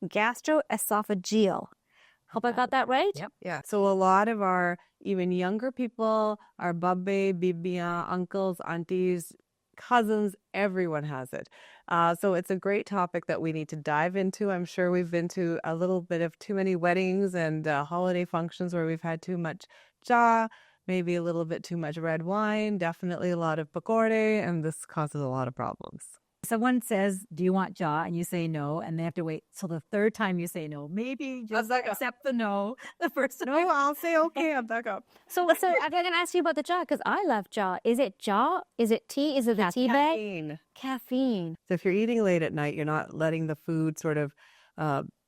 Gastro-esophageal. Hope I got that right? Yep. Yeah. So a lot of our even younger people, our babbe, bibia, uncles, aunties, cousins, everyone has it. So it's a great topic that we need to dive into. I'm sure we've been to a little bit of too many weddings and holiday functions where we've had too much cha, maybe a little bit too much red wine, definitely a lot of pakorde, and this causes a lot of problems. Someone says, do you want jaw? And you say no. And they have to wait till the third time you say no. Maybe just accept the no the first time. No, I'll say okay, I'm back up. So I'm going to ask you about the jaw because I love jaw. Is it jaw? Is it tea? Is it the tea bag? Caffeine. Caffeine. So if you're eating late at night, you're not letting the food sort of,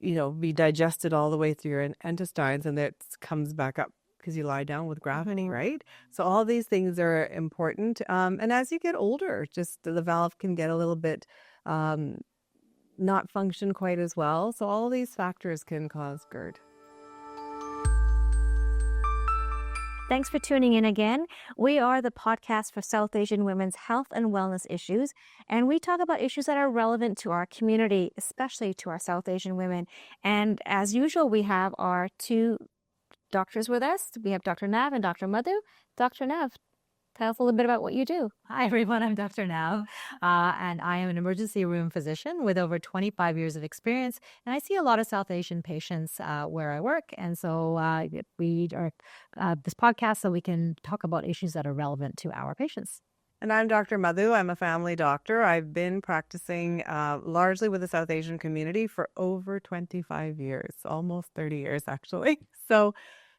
be digested all the way through your intestines, and it comes back up because you lie down with gravity, right? So all these things are important. And as you get older, just the valve can get a little bit not function quite as well. So all these factors can cause GERD. Thanks for tuning in again. We are the podcast for South Asian women's health and wellness issues, and we talk about issues that are relevant to our community, especially to our South Asian women. And as usual, we have our two doctors with us. We have Dr. Nav and Dr. Madhu. Dr. Nav, tell us a little bit about what you do. Hi, everyone. I'm Dr. Nav, and I am an emergency room physician with over 25 years of experience. And I see a lot of South Asian patients where I work. And so we are this podcast so we can talk about issues that are relevant to our patients. And I'm Dr. Madhu. I'm a family doctor. I've been practicing largely with the South Asian community for over 25 years, almost 30 years, actually. So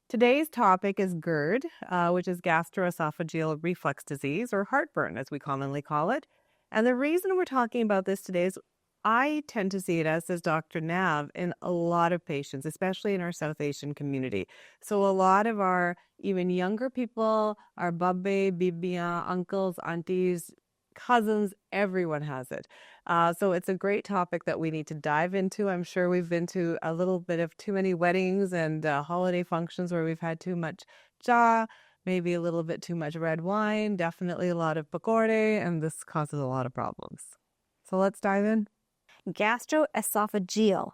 today's topic is GERD, which is Gastroesophageal Reflux Disease, or heartburn, as we commonly call it. And the reason we're talking about this today is I tend to see it, as does Dr. Nav, in a lot of patients, especially in our South Asian community. So a lot of our even younger people, our babbe, bibia, uncles, aunties, cousins, everyone has it. So it's a great topic that we need to dive into. I'm sure we've been to a little bit of too many weddings and holiday functions where we've had too much cha, maybe a little bit too much red wine, definitely a lot of pakorde, and this causes a lot of problems. So let's dive in. Gastro-esophageal.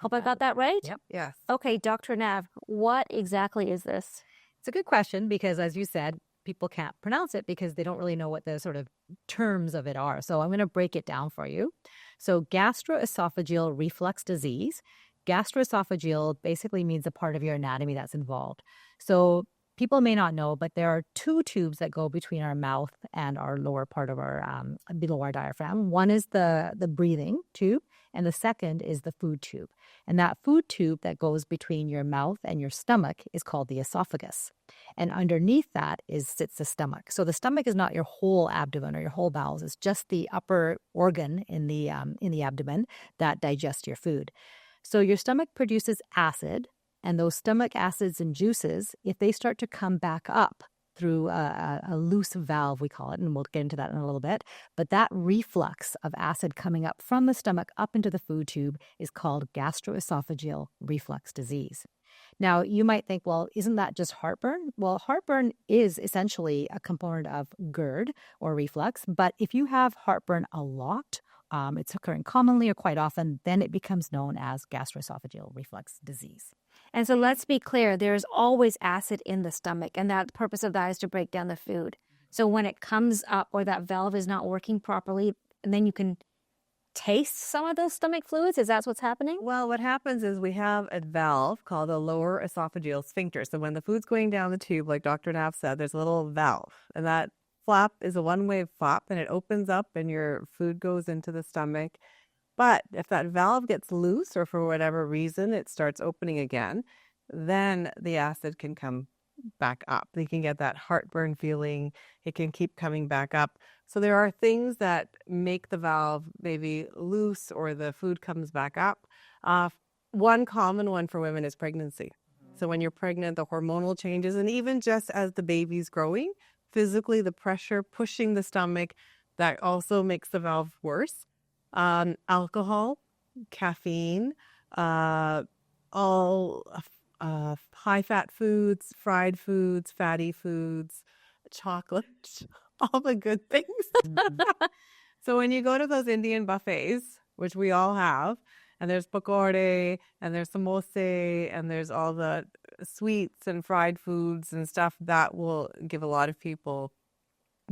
Hope I got that right? Yep. Yes. Okay, Dr. Nav, what exactly is this? It's a good question because, as you said, people can't pronounce it because they don't really know what the sort of terms of it are. So I'm going to break it down for you. So gastroesophageal reflux disease. Gastroesophageal basically means a part of your anatomy that's involved. So people may not know, but there are two tubes that go between our mouth and our lower part of our, below our diaphragm. One is the breathing tube, and the second is the food tube. And that food tube that goes between your mouth and your stomach is called the esophagus. And underneath that sits the stomach. So the stomach is not your whole abdomen or your whole bowels. It's just the upper organ in the abdomen that digests your food. So your stomach produces acid, and those stomach acids and juices, if they start to come back up through a loose valve, we call it, and we'll get into that in a little bit, but that reflux of acid coming up from the stomach up into the food tube is called gastroesophageal reflux disease. Now, you might think, well, isn't that just heartburn? Well, heartburn is essentially a component of GERD or reflux, but if you have heartburn a lot, it's occurring commonly or quite often, then it becomes known as gastroesophageal reflux disease. And so let's be clear, there's always acid in the stomach, and the purpose of that is to break down the food. So when it comes up or that valve is not working properly, and then you can taste some of those stomach fluids? Is that what's happening? Well, what happens is we have a valve called a lower esophageal sphincter. So when the food's going down the tube, like Dr. Nav said, there's a little valve, and that flap is a one-way flap, and it opens up and your food goes into the stomach. But if that valve gets loose or for whatever reason it starts opening again, then the acid can come back up. You can get that heartburn feeling. It can keep coming back up. So there are things that make the valve maybe loose or the food comes back up. One common one for women is pregnancy. So when you're pregnant, the hormonal changes, and even just as the baby's growing, physically the pressure pushing the stomach, that also makes the valve worse. Alcohol, caffeine, all high-fat foods, fried foods, fatty foods, chocolate, all the good things. So when you go to those Indian buffets, which we all have, And there's pakore, and there's samosa, and there's all the sweets and fried foods and stuff that will give a lot of people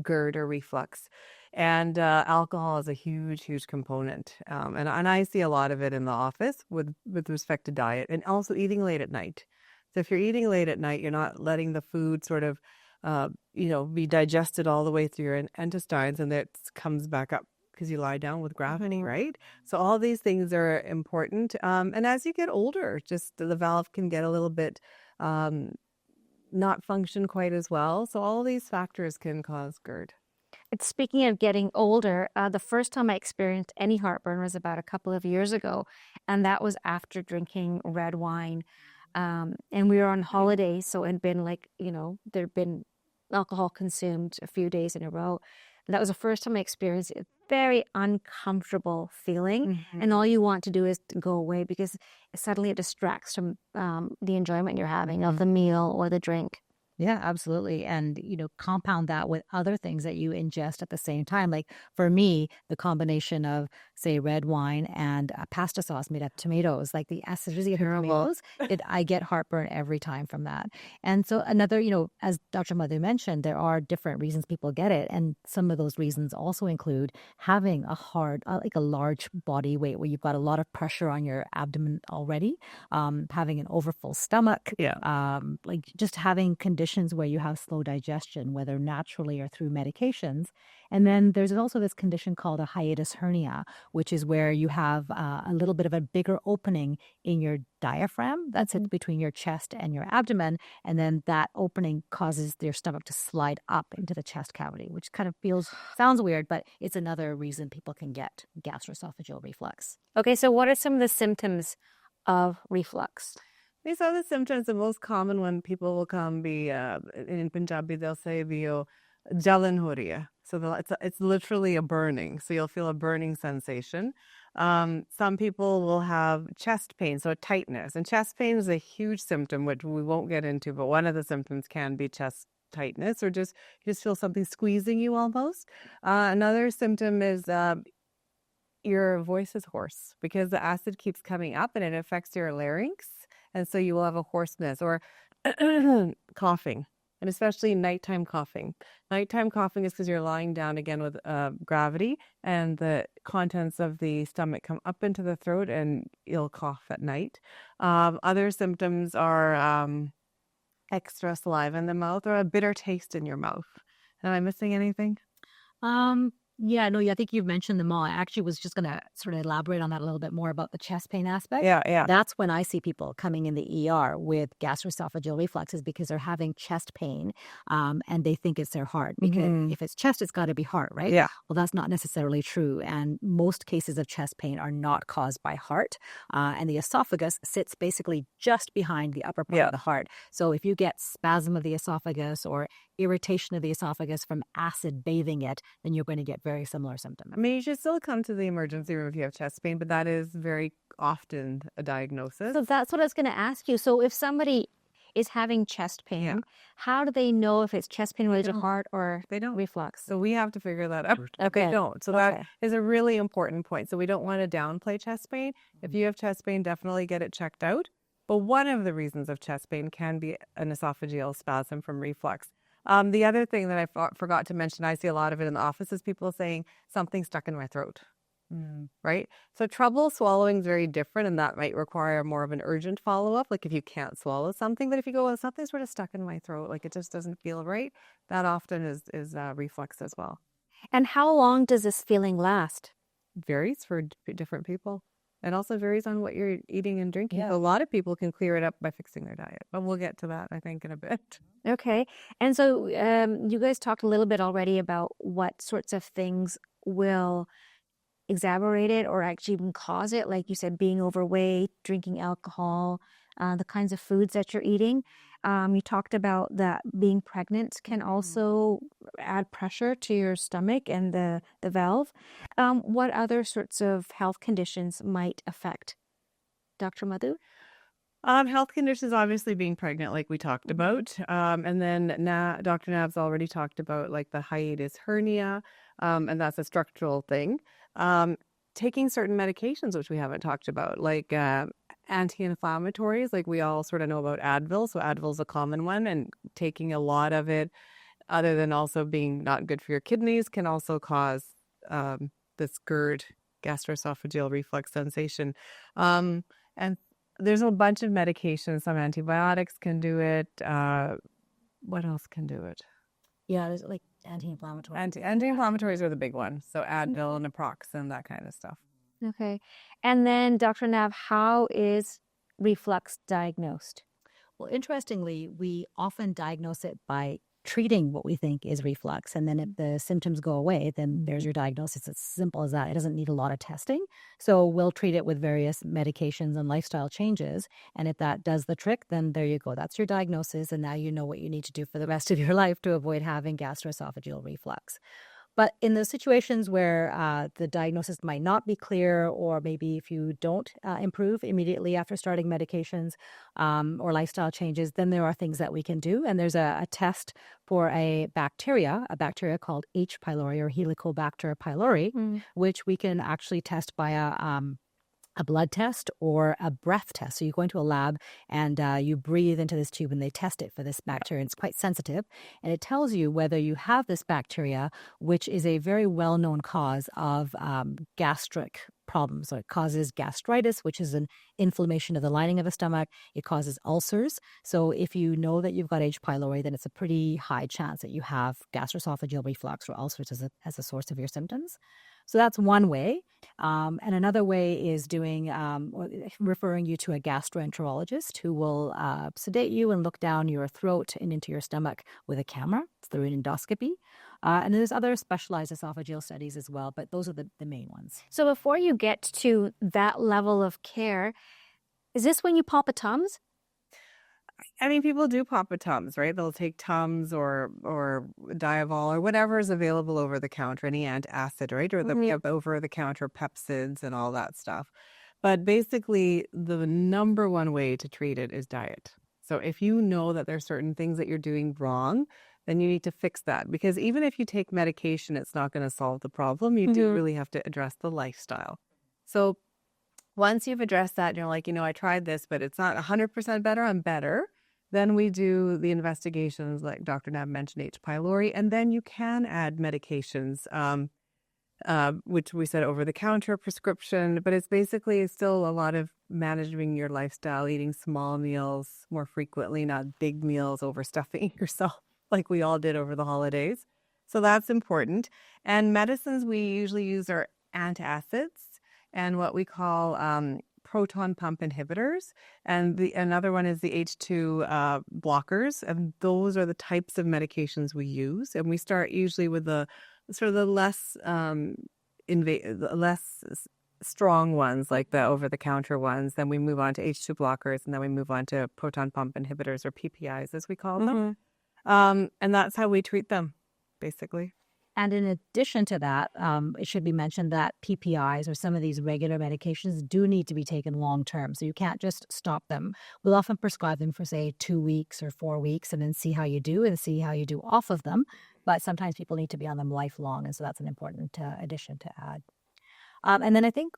GERD or reflux. And alcohol is a huge, huge component. And I see a lot of it in the office with respect to diet and also eating late at night. So if you're eating late at night, you're not letting the food sort of, be digested all the way through your intestines, and it comes back up because you lie down with gravity, right? So all these things are important. And as you get older, just the valve can get a little bit not function quite as well. So all these factors can cause GERD. Speaking of getting older, the first time I experienced any heartburn was about a couple of years ago, and that was after drinking red wine. And we were on holiday, so it had been there'd been alcohol consumed a few days in a row. And that was the first time I experienced it. Very uncomfortable feeling, and all you want to do is to go away because suddenly it distracts from the enjoyment you're having of the meal or the drink. Yeah, absolutely. And, compound that with other things that you ingest at the same time. Like for me, the combination of, say, red wine and a pasta sauce made of tomatoes, like the acidity of the tomatoes, I get heartburn every time from that. And so another, as Dr. Madhu mentioned, there are different reasons people get it. And some of those reasons also include having a large body weight where you've got a lot of pressure on your abdomen already, having an overfull stomach, like just having conditions where you have slow digestion, whether naturally or through medications. And then there's also this condition called a hiatus hernia, which is where you have a little bit of a bigger opening in your diaphragm that sits between your chest and your abdomen. And then that opening causes your stomach to slide up into the chest cavity, which kind of sounds weird, but it's another reason people can get gastroesophageal reflux. Okay, so what are some of the symptoms of reflux? These are the symptoms. The most common one people will come be, in Punjabi, they'll say, jalan ho rahi hai. So it's literally a burning. So you'll feel a burning sensation. Some people will have chest pain, so tightness. And chest pain is a huge symptom, which we won't get into, but one of the symptoms can be chest tightness, or you just feel something squeezing you almost. Another symptom is your voice is hoarse because the acid keeps coming up and it affects your larynx. And so you will have a hoarseness or coughing, and especially nighttime coughing. Nighttime coughing is because you're lying down again with gravity, and the contents of the stomach come up into the throat and you'll cough at night. Other symptoms are extra saliva in the mouth or a bitter taste in your mouth. Am I missing anything? Yeah, no, I think you've mentioned them all. I actually was just going to sort of elaborate on that a little bit more about the chest pain aspect. Yeah. That's when I see people coming in the ER with gastroesophageal reflux, because they're having chest pain and they think it's their heart. Because if it's chest, it's got to be heart, right? Yeah. Well, that's not necessarily true. And most cases of chest pain are not caused by heart. And the esophagus sits basically just behind the upper part of the heart. So if you get spasm of the esophagus or irritation of the esophagus from acid bathing it, then you're going to get very similar symptoms. I mean, you should still come to the emergency room if you have chest pain, but that is very often a diagnosis. So that's what I was going to ask you. So if somebody is having chest pain, how do they know if it's chest pain related to heart or reflux? So we have to figure that out. Okay. They don't. So that is a really important point. So we don't want to downplay chest pain. If you have chest pain, definitely get it checked out. But one of the reasons of chest pain can be an esophageal spasm from reflux. The other thing that I forgot to mention, I see a lot of it in the office, is people saying something stuck in my throat, right? So trouble swallowing is very different, and that might require more of an urgent follow-up, like if you can't swallow something. But if you go, well, something's sort of stuck in my throat, like it just doesn't feel right, that often is reflux as well. And how long does this feeling last? Varies for different people. It also varies on what you're eating and drinking. Yeah. A lot of people can clear it up by fixing their diet, but we'll get to that, I think, in a bit. Okay. And so you guys talked a little bit already about what sorts of things will exacerbate it or actually even cause it. Like you said, being overweight, drinking alcohol, the kinds of foods that you're eating. You talked about that being pregnant can also add pressure to your stomach and the valve. What other sorts of health conditions might affect? Dr. Madhu? Health conditions, obviously being pregnant, like we talked about. And then Dr. Nab's already talked about like the hiatus hernia, and that's a structural thing. taking certain medications, which we haven't talked about, like anti-inflammatories. Like we all sort of know about Advil. So Advil is a common one, and taking a lot of it, other than also being not good for your kidneys, can also cause this GERD, gastroesophageal reflux sensation. And there's a bunch of medications. Some antibiotics can do it. What else can do it? Yeah, there's like anti-inflammatory. Anti-inflammatories are the big ones. So Advil, naproxen, that kind of stuff. Okay. And then, Dr. Nav, how is reflux diagnosed? Well, interestingly, we often diagnose it by treating what we think is reflux. And then if the symptoms go away, then there's your diagnosis. It's as simple as that. It doesn't need a lot of testing. So we'll treat it with various medications and lifestyle changes. And if that does the trick, then there you go. That's your diagnosis. And now you know what you need to do for the rest of your life to avoid having gastroesophageal reflux. But in those situations where the diagnosis might not be clear, or maybe if you don't improve immediately after starting medications or lifestyle changes, then there are things that we can do. And there's a test for a bacteria called H. pylori or Helicobacter pylori, which we can actually test by a blood test or a breath test. So you go into a lab and you breathe into this tube and they test it for this bacteria. It's quite sensitive. And it tells you whether you have this bacteria, which is a very well-known cause of gastric problems. So it causes gastritis, which is an inflammation of the lining of the stomach. It causes ulcers. So if you know that you've got H. pylori, then it's a pretty high chance that you have gastroesophageal reflux or ulcers as a source of your symptoms. So that's one way. And another way is referring you to a gastroenterologist who will sedate you and look down your throat and into your stomach with a camera through an endoscopy. And there's other specialized esophageal studies as well, but those are the main ones. So before you get to that level of care, is this when you pop a Tums? I mean, people do pop a Tums, right? They'll take Tums or Diavol or whatever is available over the counter, any antacid, right? Or the over the counter pepsids and all that stuff. But basically, the number one way to treat it is diet. So if you know that there's certain things that you're doing wrong, then you need to fix that. Because even if you take medication, it's not going to solve the problem. You do really have to address the lifestyle. So once you've addressed that and you're like, I tried this, but it's not 100% better, I'm better. Then we do the investigations like Dr. Nab mentioned, H. pylori, and then you can add medications, which we said over-the-counter prescription, but it's basically still a lot of managing your lifestyle, eating small meals more frequently, not big meals, overstuffing yourself like we all did over the holidays. So that's important. And medicines we usually use are antacids and what we call proton pump inhibitors. And another one is the H2 blockers. And those are the types of medications we use. And we start usually with the sort of the less strong ones, like the over-the-counter ones. Then we move on to H2 blockers, and then we move on to proton pump inhibitors, or PPIs, as we call them. And that's how we treat them, basically. And in addition to that, it should be mentioned that PPIs or some of these regular medications do need to be taken long term. So you can't just stop them. We'll often prescribe them for, say, 2 weeks or 4 weeks and then see how you do off of them. But sometimes people need to be on them lifelong. And so that's an important addition to add. And then I think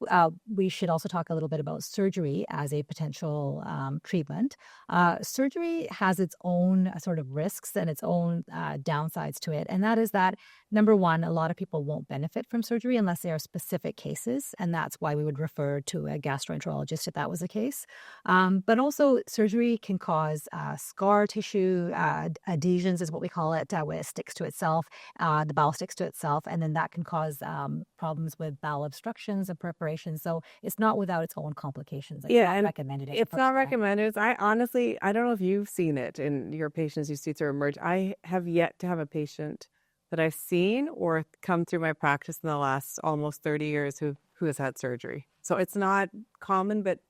we should also talk a little bit about surgery as a potential treatment. Surgery has its own sort of risks and its own downsides to it. And that is that, number one, a lot of people won't benefit from surgery unless they are specific cases. And that's why we would refer to a gastroenterologist if that was the case. But also surgery can cause scar tissue, adhesions is what we call it, where it sticks to itself, the bowel sticks to itself, and then that can cause problems with bowel obstruction and preparation. So it's not without its own complications. It's not recommended. It's not recommended. I don't know if you've seen it in your patients you see through Emerge. I have yet to have a patient that I've seen or come through my practice in the last almost 30 years who has had surgery. So it's not common, but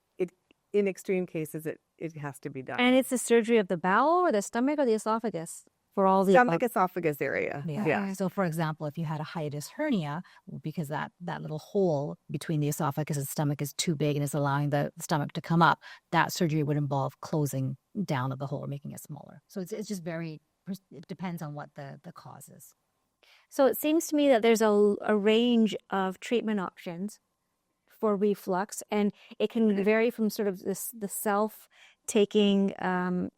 in extreme cases, it has to be done. And it's the surgery of the bowel or the stomach or the esophagus? For all the stomach esophagus area. Yeah. So, for example, if you had a hiatus hernia, because that little hole between the esophagus and stomach is too big and is allowing the stomach to come up, that surgery would involve closing down of the hole or making it smaller. So it's just it depends on what the cause is. So it seems to me that there's a range of treatment options for reflux, and it can vary from sort of the self taking an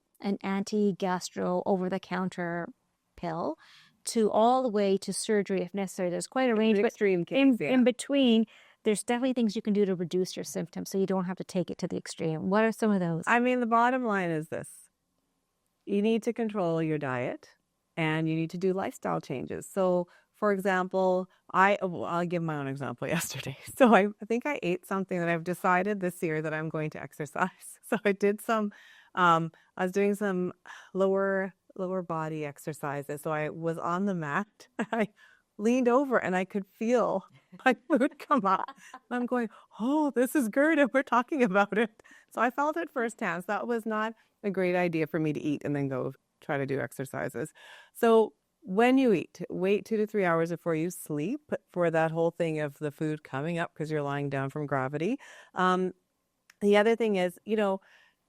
anti-gastro over-the-counter pill to all the way to surgery if necessary. There's quite a range, but extreme case, in between, there's definitely things you can do to reduce your symptoms so you don't have to take it to the extreme. What are some of those? I mean, the bottom line is this. You need to control your diet and you need to do lifestyle changes. So, for example, I'll give my own example yesterday. So I think I ate something that I've decided this year that I'm going to exercise. So I did I was doing some lower body exercises. So I was on the mat. I leaned over and I could feel my food come up. I'm going, oh, this is GERD and we're talking about it. So I felt it firsthand. So that was not a great idea for me to eat and then go try to do exercises. So when you eat, wait 2 to 3 hours before you sleep for that whole thing of the food coming up because you're lying down from gravity. The other thing is,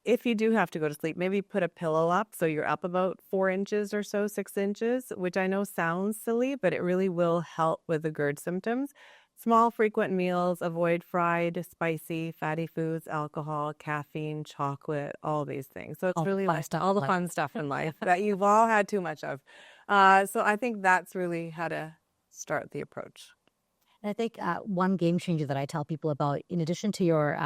if you do have to go to sleep, maybe put a pillow up so you're up about 4 inches or so, 6 inches, which I know sounds silly, but it really will help with the GERD symptoms. Small, frequent meals, avoid fried, spicy, fatty foods, alcohol, caffeine, chocolate, all these things. So it's All really all the fun stuff in life that you've all had too much of. So I think that's really how to start the approach. And I think one game changer that I tell people about, in addition to your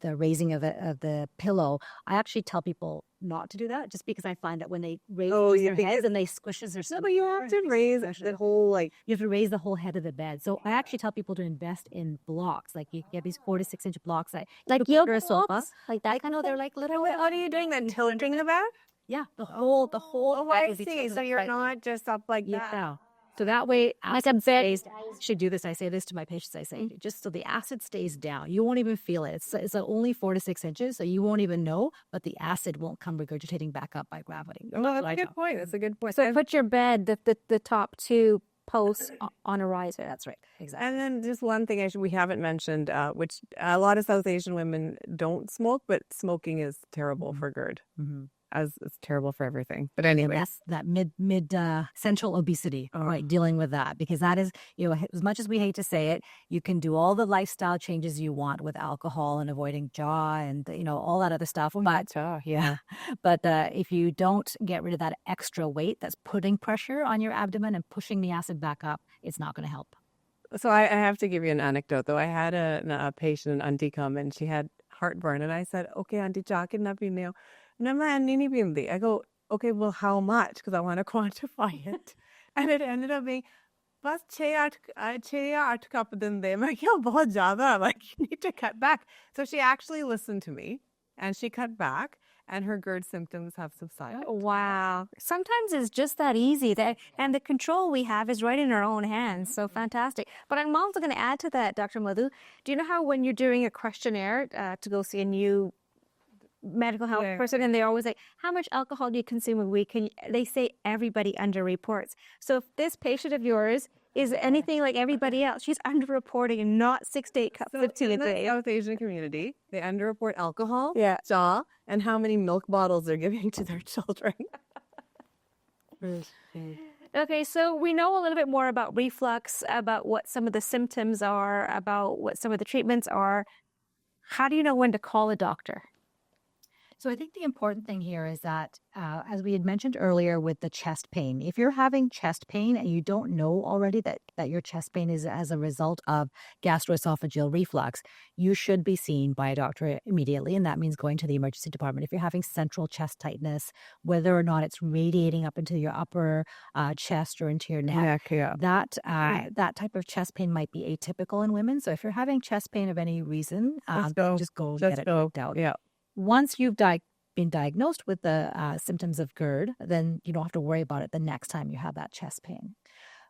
the raising of the pillow, I actually tell people not to do that, just because I find that when they raise their heads and they squishes their stomach, you have to raise the whole you have to raise the whole head of the bed. So I actually tell people to invest in blocks, like you get these 4 to 6 inch blocks, like yoga sofa, like that kind of. They're like little. How are you doing that? Tilting the bed? Yeah, the whole. Oh, I see. So you're not just up like that. Yeah. So that way, acid stays. I should do this. I say this to my patients. I say, just so the acid stays down, you won't even feel it. It's only 4 to 6 inches, so you won't even know, but the acid won't come regurgitating back up by gravity. Oh, that's a good point. That's a good point. So put your bed, the top 2 posts on a riser. That's right. Exactly. And then just one thing we haven't mentioned, which a lot of South Asian women don't smoke, but smoking is terrible for GERD. Mm-hmm. As it's terrible for everything. But anyway, that's that mid central obesity, right? Dealing with that, because that is, as much as we hate to say it, you can do all the lifestyle changes you want with alcohol and avoiding jaw and all that other stuff. But but if you don't get rid of that extra weight that's putting pressure on your abdomen and pushing the acid back up, it's not going to help. So I have to give you an anecdote though. I had a patient, an auntie, come and she had heartburn, and I said, "Okay, auntie, chakin na pine." I go, okay, well, how much? Because I want to quantify it. And it ended up being, bas 6 या 8 cup din de. मैं क्या बहुत ज़्यादा, like, you need to cut back. So she actually listened to me and she cut back and her GERD symptoms have subsided. Wow. Sometimes it's just that easy. And the control we have is right in our own hands. So fantastic. But I'm also going to add to that, Dr. Madhu. Do you know how when you're doing a questionnaire to go see a new medical health person, and they always say, how much alcohol do you consume a week? They say everybody underreports. So if this patient of yours is anything like everybody else, she's underreporting and not 6 to 8 cups of tea a day. In the South Asian community, they underreport alcohol, jaw, and how many milk bottles they're giving to their children. Okay, so we know a little bit more about reflux, about what some of the symptoms are, about what some of the treatments are. How do you know when to call a doctor? So I think the important thing here is that, as we had mentioned earlier with the chest pain, if you're having chest pain and you don't know already that your chest pain is as a result of gastroesophageal reflux, you should be seen by a doctor immediately. And that means going to the emergency department. If you're having central chest tightness, whether or not it's radiating up into your upper chest or into your neck, that type of chest pain might be atypical in women. So if you're having chest pain of any reason, just go get it checked out. Yeah. Once you've been diagnosed with the symptoms of GERD, then you don't have to worry about it the next time you have that chest pain.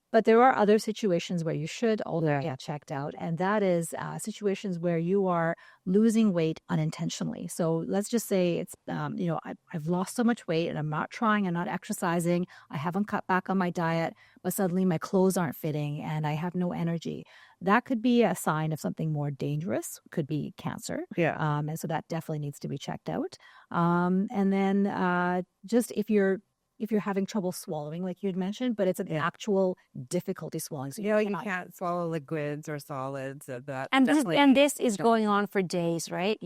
But there are other situations where you should also get checked out, and that is situations where you are losing weight unintentionally. So let's just say it's, I've lost so much weight and I'm not trying, I'm not exercising, I haven't cut back on my diet, but suddenly my clothes aren't fitting and I have no energy. That could be a sign of something more dangerous, could be cancer. And so that definitely needs to be checked out. And then just if you're if you're having trouble swallowing, like you'd mentioned, but it's an actual difficulty swallowing. So You can't swallow liquids or solids. And this is going on for days, right?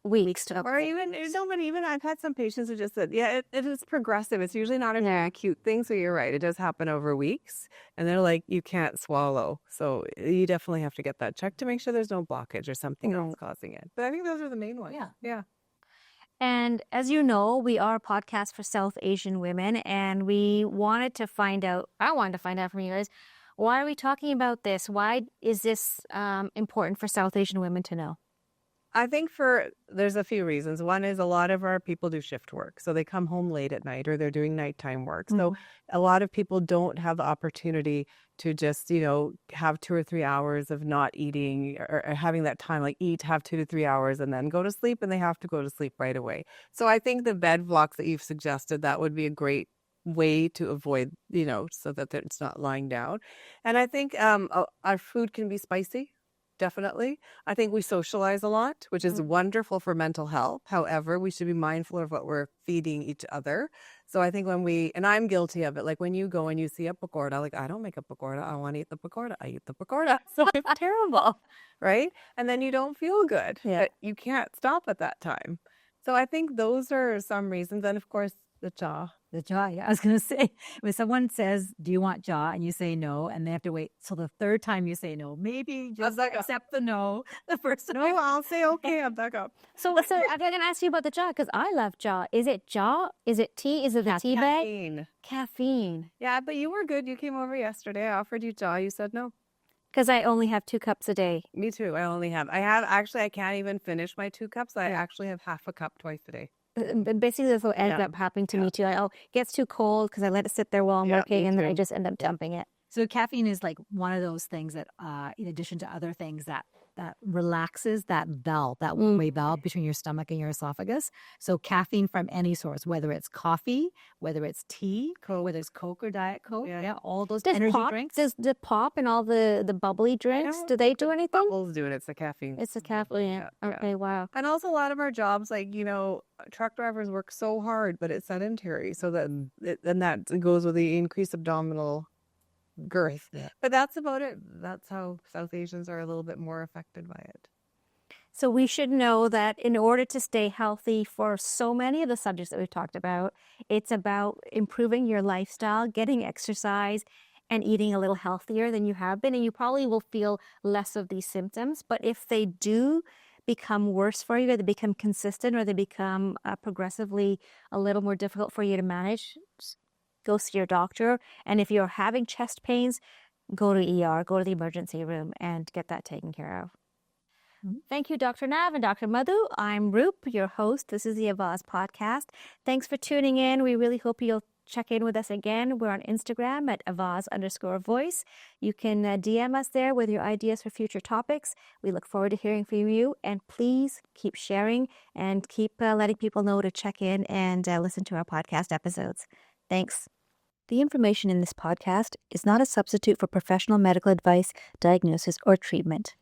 Weeks. Or even I've had some patients who just said, it is progressive. It's usually not an acute thing. So you're right. It does happen over weeks. And they're like, you can't swallow. So you definitely have to get that checked to make sure there's no blockage or something else causing it. But I think those are the main ones. Yeah. And as you know, we are a podcast for South Asian women, and I wanted to find out from you guys, why are we talking about this? Why is this important for South Asian women to know? I think there's a few reasons. One is a lot of our people do shift work. So they come home late at night or they're doing nighttime work. So a lot of people don't have the opportunity to just, have 2 or 3 hours of not eating or having that time, like eat, have 2 to 3 hours and then go to sleep, and they have to go to sleep right away. So I think the bed blocks that you've suggested, that would be a great way to avoid, so that it's not lying down. And I think our food can be spicy. Definitely. I think we socialize a lot, which is wonderful for mental health. However, we should be mindful of what we're feeding each other. So I think and I'm guilty of it, like when you go and you see a pakoda, like I don't make a pakoda, I want to eat the pakoda, I eat the pakoda. So it's terrible, right? And then you don't feel good. But you can't stop at that time. So I think those are some reasons. And of course, the jaw. The jaw, yeah. I was going to say, when someone says, do you want jaw? And you say no, and they have to wait till the third time you say no. Maybe just accept the no the first time. No, I'll say, okay, I'll back up. So I'm going to ask you about the jaw, because I love jaw. Is it jaw? Is it tea? Is it the tea bag? Caffeine. Yeah, but you were good. You came over yesterday. I offered you jaw. You said no. Because I only have 2 cups a day. Me too. I can't even finish my 2 cups. I actually have half a cup twice a day. But basically, that's what ended up happening to me too. It gets too cold because I let it sit there while I'm working, and then I just end up dumping it. So caffeine is like one of those things that, in addition to other things, that relaxes that valve, that one-way valve between your stomach and your esophagus. So caffeine from any source, whether it's coffee, whether it's tea, whether it's Coke or Diet Coke, all those energy drinks. Does the pop and all the bubbly drinks, do they do anything? Bubbles do it. It's the caffeine. It's the caffeine. Okay, wow. And also a lot of our jobs, like, truck drivers work so hard, but it's sedentary. So that goes with the increased abdominal girth. But that's about it. That's how South Asians are a little bit more affected by it. So we should know that in order to stay healthy for so many of the subjects that we've talked about, it's about improving your lifestyle, getting exercise, and eating a little healthier than you have been. And you probably will feel less of these symptoms. But if they do become worse for you, or they become consistent, or they become progressively a little more difficult for you to manage, go see your doctor. And if you're having chest pains, go to ER, go to the emergency room and get that taken care of. Thank you, Dr. Nav and Dr. Madhu. I'm Roop, your host. This is the Avaaz Podcast. Thanks for tuning in. We really hope you'll check in with us again. We're on Instagram at Avaaz_voice. You can DM us there with your ideas for future topics. We look forward to hearing from you. And please keep sharing and keep letting people know to check in and listen to our podcast episodes. Thanks. The information in this podcast is not a substitute for professional medical advice, diagnosis, or treatment.